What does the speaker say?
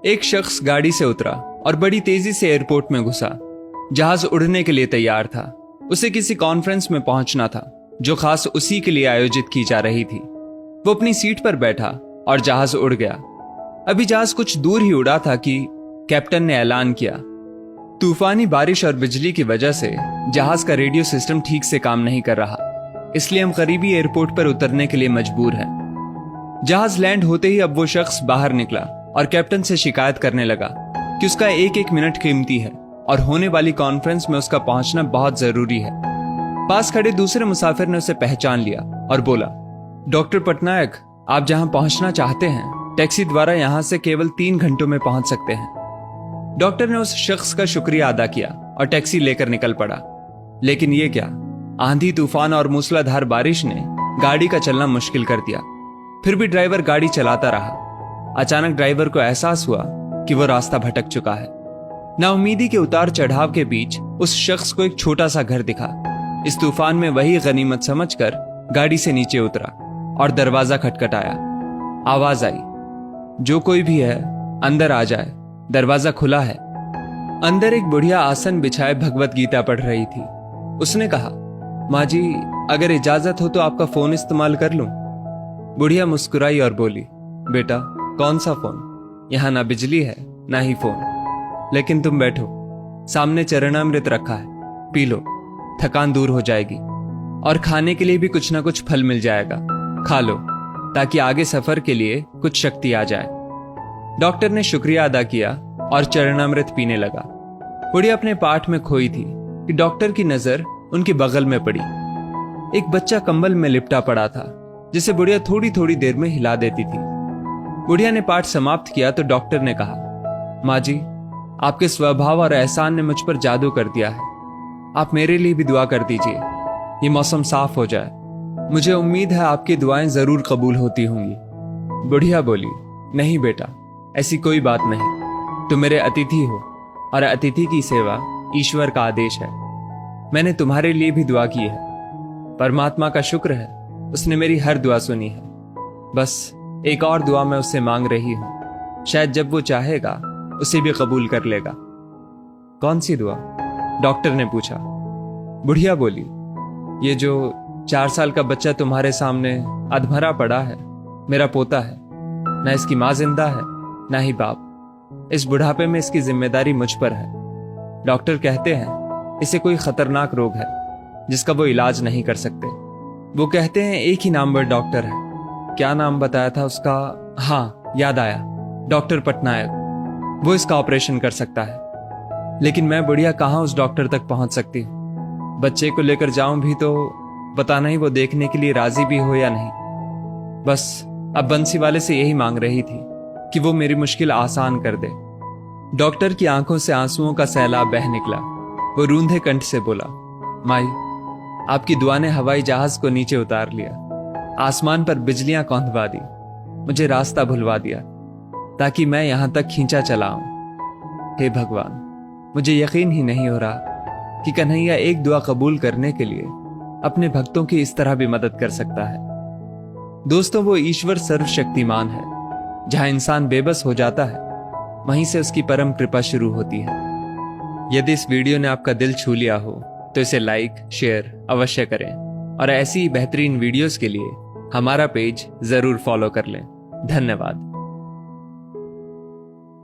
एक शख्स गाड़ी से उतरा और बड़ी तेजी से एयरपोर्ट में घुसा। जहाज उड़ने के लिए तैयार था। उसे किसी कॉन्फ्रेंस में पहुंचना था जो खास उसी के लिए आयोजित की जा रही थी। वो अपनी सीट पर बैठा और जहाज उड़ गया। अभी जहाज कुछ दूर ही उड़ा था कि कैप्टन ने ऐलान किया, तूफानी बारिश और बिजली की वजह से जहाज का रेडियो सिस्टम ठीक से काम नहीं कर रहा, इसलिए हम करीबी एयरपोर्ट पर उतरने के लिए मजबूर हैं। जहाज लैंड होते ही अब वो शख्स बाहर निकला और कैप्टन से शिकायत करने लगा कि उसका एक एक मिनट कीमती है और होने वाली कॉन्फ्रेंस में उसका पहुंचना बहुत जरूरी है। पास खड़े दूसरे मुसाफिर ने उसे पहचान लिया और बोला, डॉक्टर पटनायक, आप जहां पहुंचना चाहते हैं टैक्सी द्वारा यहां से केवल 3 घंटों में पहुंच सकते हैं। डॉक्टर ने उस शख्स का शुक्रिया अदा किया और टैक्सी लेकर निकल पड़ा। लेकिन ये क्या, आंधी तूफान और मूसलाधार बारिश ने गाड़ी का चलना मुश्किल कर दिया। फिर भी ड्राइवर गाड़ी चलाता रहा। अचानक ड्राइवर को एहसास हुआ कि वो रास्ता भटक चुका है। नाउमीदी के उतार चढ़ाव के बीच उस शख्स को एक छोटा सा घर दिखा। इस तूफान में वही गनीमत समझकर गाड़ी से नीचे उतरा और दरवाजा खटखटाया। आवाज आई, जो कोई भी है अंदर आ जाए, दरवाजा खुला है। अंदर एक बुढ़िया आसन बिछाए भगवत गीता पढ़ रही थी। उसने कहा, माँ जी, अगर इजाजत हो तो आपका फोन इस्तेमाल कर लूं। बुढ़िया मुस्कुराई और बोली, बेटा, कौन सा फोन? यहां ना बिजली है ना ही फोन। लेकिन तुम बैठो, सामने चरणामृत रखा है, पी लो, थकान दूर हो जाएगी और खाने के लिए भी कुछ ना कुछ फल मिल जाएगा, खा लो ताकि आगे सफर के लिए कुछ शक्ति आ जाए। डॉक्टर ने शुक्रिया अदा किया और चरणामृत पीने लगा। बुढ़िया अपने पाठ में खोई थी कि डॉक्टर की नजर उनके बगल में पड़ी। एक बच्चा कंबल में लिपटा पड़ा था जिसे बुढ़िया थोड़ी थोड़ी देर में हिला देती थी। बुढ़िया ने पाठ समाप्त किया तो डॉक्टर ने कहा, माँ जी, आपके स्वभाव और एहसान ने मुझ पर जादू कर दिया है। आप मेरे लिए भी दुआ कर दीजिए, ये मौसम साफ हो जाए। मुझे उम्मीद है आपकी दुआएं जरूर कबूल होती होंगी। बुढ़िया बोली, नहीं बेटा, ऐसी कोई बात नहीं। तुम मेरे अतिथि हो और अतिथि की सेवा ईश्वर का आदेश है। मैंने तुम्हारे लिए भी दुआ की है। परमात्मा का शुक्र है, उसने मेरी हर दुआ सुनी है। बस एक और दुआ मैं उससे मांग रही हूं, शायद जब वो चाहेगा उसे भी कबूल कर लेगा। कौन सी दुआ? डॉक्टर ने पूछा। बुढ़िया बोली, ये जो 4 साल का बच्चा तुम्हारे सामने अधमरा पड़ा है, मेरा पोता है। ना इसकी माँ जिंदा है ना ही बाप। इस बुढ़ापे में इसकी जिम्मेदारी मुझ पर है। डॉक्टर कहते हैं इसे कोई खतरनाक रोग है जिसका वो इलाज नहीं कर सकते। वो कहते हैं एक ही नामवर डॉक्टर है। क्या नाम बताया था उसका? हाँ, याद आया, डॉक्टर पटनायक। वो इसका ऑपरेशन कर सकता है। लेकिन मैं बुढ़िया कहाँ उस डॉक्टर तक पहुंच सकती हूँ? बच्चे को लेकर जाऊं भी तो पता नहीं वो देखने के लिए राजी भी हो या नहीं। बस अब बंसी वाले से यही मांग रही थी कि वो मेरी मुश्किल आसान कर दे। डॉक्टर की आंखों से आंसुओं का सैलाब बह निकला। वो रूंधे कंठ से बोला, माई, आपकी दुआ ने हवाई जहाज को नीचे उतार लिया, आसमान पर बिजलियां कौंधवा दी, मुझे रास्ता भुलवा दिया ताकि मैं यहां तक खींचा चला आऊं। हे भगवान, मुझे यकीन ही नहीं हो रहा कि कन्हैया एक दुआ कबूल करने के लिए अपने भक्तों की इस तरह भी मदद कर सकता है। दोस्तों, वो ईश्वर सर्वशक्तिमान है। जहां इंसान बेबस हो जाता है वहीं से उसकी परम कृपा शुरू होती है। यदि इस वीडियो ने आपका दिल छू लिया हो तो इसे लाइक शेयर अवश्य करें और ऐसी ही बेहतरीन वीडियोस के लिए हमारा पेज जरूर फॉलो कर लें। धन्यवाद।